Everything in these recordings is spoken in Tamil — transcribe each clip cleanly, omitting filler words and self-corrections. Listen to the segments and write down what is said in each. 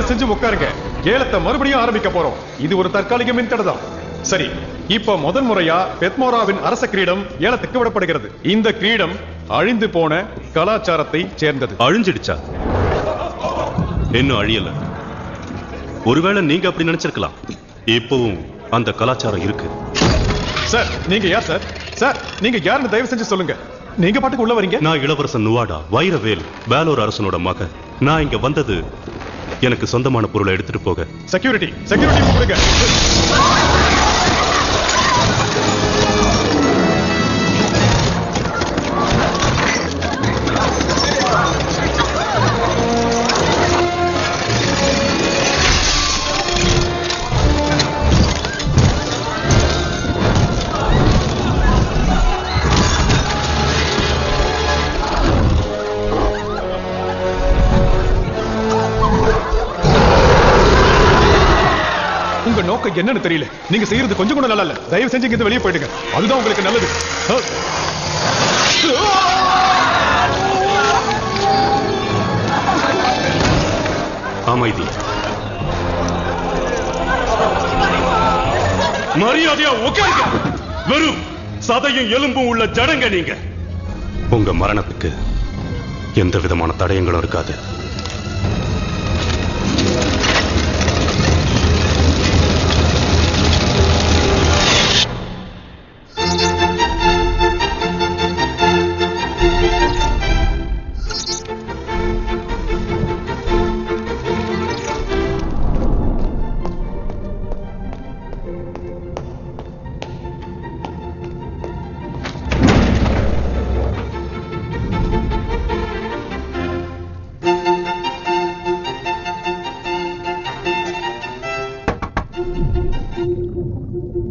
செஞ்சு உட்காருங்க. ஏலத்தை மறுபடியும் ஆரம்பிக்க போறோம். இது ஒரு தற்காலிக மின்தடை தான். சரி, இப்ப முதன் முறையா பெத்மோராவின் அரச கிரீடம் ஏலத்துக்கு விடப்படுகிறது. இந்த கிரீடம் அழிந்து போன கலாச்சாரத்தை சேர்ந்தது. அழிஞ்சிடுச்சா? இன்னும் அழியல. ஒருவேளை நீங்க அப்படி நினைச்சிருக்கலாம். இப்பவும் அந்த கலாச்சாரம் இருக்கு. சார், நீங்க யார் சார்? சார், நீங்க யாருன்னு தயவு செஞ்சு சொல்லுங்க. நீங்க பாட்டுக்கு உள்ள வரீங்க. நான் இளவரசன் நுவாடா வைரவேல், வேலூர் அரசனோட மகன். நான் இங்க வந்தது எனக்கு சொந்தமான பொருளை எடுத்துட்டு போக. செக்யூரிட்டி கூப்பிடுங்க. உங்க நோக்கம் என்னன்னு தெரியல. நீங்க செய்யறது கொஞ்சம் கூட நல்லா இல்ல. தயவு செஞ்சு இங்க வெளியே போயிடுங்க. அதுதான் உங்களுக்கு நல்லது. அமைதி. மரியாதையா உட்காருங்க. வெறும் சதையும் எலும்பும் உள்ள ஜடங்க நீங்க. உங்க மரணத்துக்கு எந்த விதமான தடயங்களும் இருக்காது.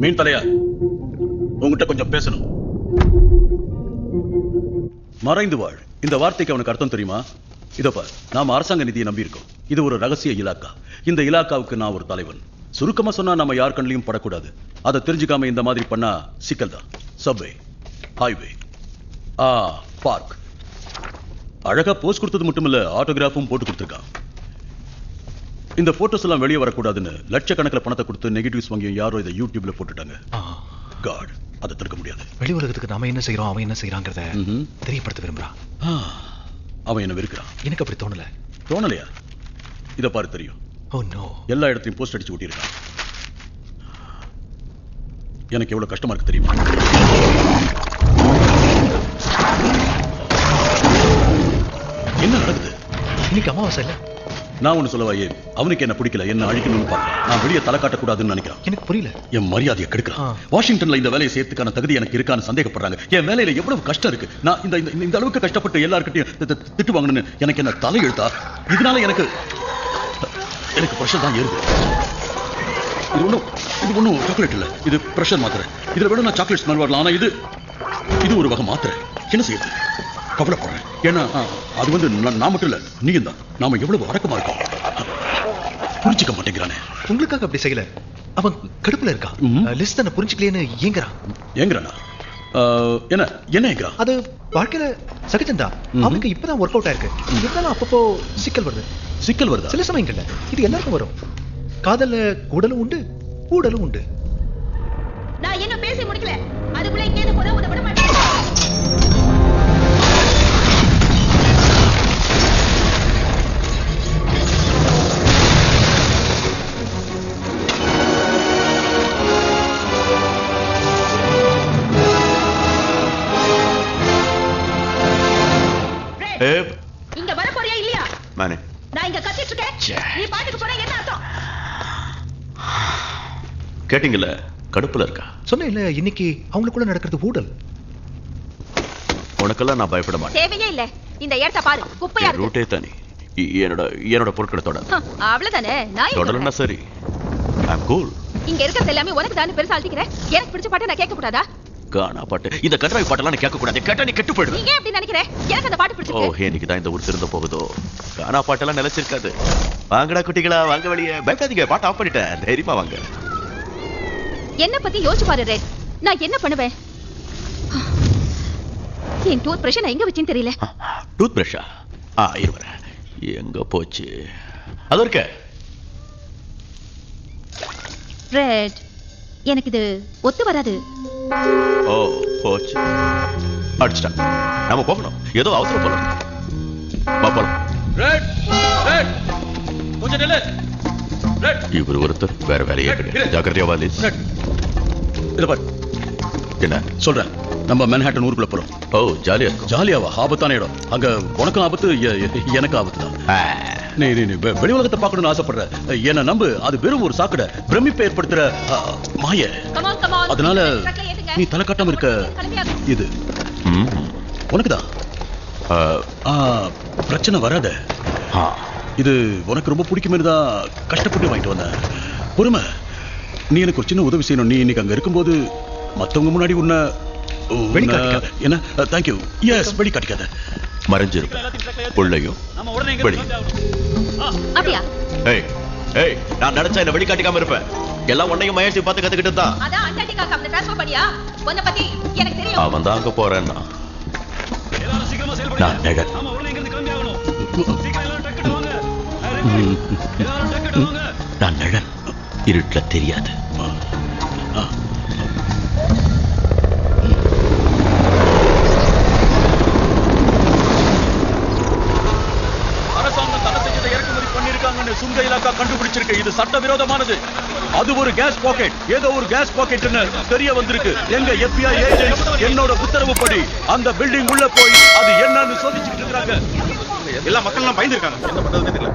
மீன் தலையா, உங்ககிட்ட கொஞ்சம் பேசணும். மறைந்து வாழ், இந்த வார்த்தைக்கு அவனுக்கு அர்த்தம் தெரியுமா? இதோ பார், நாம அரசாங்க நிதியை நம்பி இருக்கோம். இது ஒரு ரகசிய இலாக்கா. இந்த இலாக்காவுக்கு நான் ஒரு தலைவன். சுருக்கமா சொன்னா நம்ம யார் கண்ணிலையும் படக்கூடாது. அதை தெரிஞ்சுக்காம இந்த மாதிரி பண்ணா சிக்கல் தான். Subway, highway, park. அழகா போஸ்ட் கொடுத்தது மட்டும் இல்ல, ஆட்டோகிராஃபும் போட்டு கொடுத்துருக்கான். இந்த போட்டோஸ் எல்லாம் வெளியே வரக்கூடாதுன்னு லட்சக்கணக்கில் பணத்தை கொடுத்து நெகட்டிவ்ஸ் வாங்கியும் யாரோ இதை யூடியூப்ல போட்டுட்டாங்க. காட், அதை தடுக்க முடியாது. வெளி உலகத்துக்கு நாம என்ன செய்யறோம், அவன் என்ன செய்யறாங்கிறத தெரியப்படுத்த விரும்புறான். அவன் என்ன வெறுக்கிறான். எனக்கு அப்படி தோணலையா? இதை பாரு, தெரியும். Oh no. எல்லா இடத்தையும் போஸ்ட் அடிச்சு ஒட்டியிருக்கான். எனக்கு எவ்வளவு கஷ்டமா இருக்கு தெரியுமா? என்ன நடக்குது? இன்னைக்கு அமாவாசை இல்ல. நான் ஒண்ணு சொல்லவா, அவனுக்கு என்ன பிடிக்கல, என்ன அழிக்கணும்னு பார்க்கலாம். நான் வெளியே தலை காட்டக்கூடாதுன்னு நினைக்கிறேன். எனக்கு புரியல. என் மரியாதையை கெடுக்கிறான். வாஷிங்டன்ல இந்த வேலையை செய்யறதுக்கான தகுதி எனக்கு இருக்கான்னு சந்தேகப்படுறாங்க. என் வேலையில எவ்வளவு கஷ்டம் இருக்கு. நான் இந்த அளவுக்கு கஷ்டப்பட்டு எல்லார்கிட்டையும் திட்டு வாங்கணும்னு எனக்கு என்ன தலை எழுத்தா? இதனால எனக்கு பிரஷர் தான் ஏறுது. இது ஒன்றும் சாக்லேட் இல்ல, இது பிரஷர் மாத்திரை. இதுல வேணும் நான் சாக்லேட் ஸ்மெல் வரலாம். ஆனா இது ஒரு வகை மாத்திரை. என்ன செய்யுது? கவலைப்படுறேன். ஏன்னா அது வந்து நான் மட்டும் இல்ல, நீயும் தான். நாம எவ்வளவு அடக்கமா இருக்கோம். புரிஞ்சுக்க மாட்டேங்கிறானே. உங்களுக்காக அப்படி செய்யல. அவன் கடுப்புல இருக்கா. லிஸ்ட் தான புரிஞ்சுக்கலையேன்னு ஏங்குறானா? என்ன ஏங்குறான்? அது வாழ்க்கையில சகஜம்தான். அவனுக்கு இப்பதான் ஒர்க் அவுட் ஆயிருக்கு. இருந்தாலும் அப்பப்போ சிக்கல் வருது. சில சமயங்கள்ல இது எல்லாருக்கும் வரும். காதல்ல கூடலும் உண்டு, ஊடலும் உண்டு. நான் என்ன பேசி முடிக்கல. அதுக்குள்ள இங்கே போதா உத விட மாட்டேன். இங்க வர போறியா இல்லையா? மானே, நான் இங்க கத்திட்டு இருக்கேன். நீ பாட்டுக்கு போற என்ன அர்த்தம்? கேட்டீங்கல்ல, கடுப்புல இருக்கா. சொன்னேன் இல்ல, இன்னைக்கு அவங்களுக்குள்ள நடக்கிறது ஊடல். உனக்கெல்லாம் நான் பயப்பட மாட்டேன். தேவையே இல்ல. இந்த இடத்தை பாரு, குப்பையா இருக்கு. ரூட்டே தனி. என்னோட பொருட்களை தொட. அவ்வளவுதானே. நான் தொடலன்னா சரி. I'm cool. இங்க இருக்கிறது எல்லாமே உனக்கு தானே பெருசா அழுத்திக்கிறேன். எனக்கு பிடிச்ச பாட்டு நான் கேட்க கூடாதா? கானா பாட்டு, இந்த கட்ராய் பாட்டெல்லாம் கேட்க கூடாது. கேட்டா நீ கெட்டு போயிடுவ. நீங்க எப்படி நினைக்கிற? எனக்கு அந்த பாட்டு பிடிச்சிருக்கு. ஓ, இன்னைக்கு தான் இந்த ஊர் திருந்த போகுதோ. கானா பாட்டெல்லாம் நிலைச்சிருக்காது. வாங்கடா குட்டிகளா, வாங்க வெளியே. பயப்படாதீங்க, பாட்டு ஆஃப் பண்ணிட்டேன். தைரியமா வாங்க. என்ன பத்தி யோசிச்சு பாரு ரெட். நான் என்ன பண்ணுவேன்? என் டூத் பிரஷ் நான் எங்க வச்சேன்னு தெரியல. டூத் பிரஷா? இருவர எங்க போச்சு? அது இருக்க. ஃப்ரெட், எனக்கு இது ஒத்து வராது. ஓ போச்சு, அடிச்சிட்டாங்க. நாம போகணும், ஏதோ அவசரம் போகணும். போகலாம். கொஞ்சம் நில்லு. இவர் ஒருத்தர் வேற வேலையே கிடையாது. ஜாக்கிரதையா வாலிஸ். இத பாரு, என்ன சொல்றேன். நம்ம மேன்ஹாட்டன் ஊருக்குள்ள போறோம். ஓ ஜாலியா இருக்கும். ஜாலியாவா? ஆபத்தான இடம். அங்க உனக்கும் ஆபத்து, எனக்கு ஆபத்து தான். நீ வெளி உலகத்தை பார்க்கணும்னு ஆசைப்படுற, என்ன நம்பு. அது வெறும் ஒரு சாக்கடை, பிரமிப்பை ஏற்படுத்துற மாய. அதனால நீ தலை காட்டாம இருக்க. இது உனக்குதான். பிரச்சனை வராத. இது உனக்கு ரொம்ப பிடிக்குமே தான் கஷ்டப்பட்டு வாங்கிட்டு வந்த. பொறுமை. நீ எனக்கு ஒரு சின்ன உதவி செய்யணும். நீ இன்னைக்கு அங்க இருக்கும்போது மத்தவங்க முன்னாடி உன்னை என்ன? தேங்க்யூ. எஸ், வெளி காட்டிக்காத. மறைஞ்சிருப்பேன் உள்ளயும் வெளி. அப்படியா? ஏய் ஏய், நான் நினைச்சா என்ன வெளிக்காட்டிக்காம இருப்பேன். எல்லாம் உன்னையும் மகேஷ் பார்த்து கத்துக்கிட்டு தான். அதான் அண்டார்டிகா கம்பெனி ட்ரான்ஸ்ஃபர் பண்ணியா? உன்னை பத்தி எனக்கு தெரியும். அவன் தான் அங்க போறேன்னா நான் நிழல். நான் நிழல், இருட்டுல தெரியாது. அரசாங்கம் தடை செய்யதை இறக்குமதி பண்ணிருக்காங்கன்னு சுங்க இலாக்கா கண்டுபிடிச்சிருக்கு. இது சட்டவிரோதமானது. அது ஒரு கேஸ் பாக்கெட், ஏதோ ஒரு கேஸ் பாக்கெட்னு தெரிய வந்திருக்கு. எங்க FBI ஏஜென்ட்ஸ் என்னோட உத்தரவுப்படி அந்த பில்டிங் உள்ள போய் அது என்னன்னு சோதிச்சுட்டு இருக்காங்க. எல்லா மக்கள் பயந்துருக்காங்க. என்ன பண்றதுன்னு தெரியல.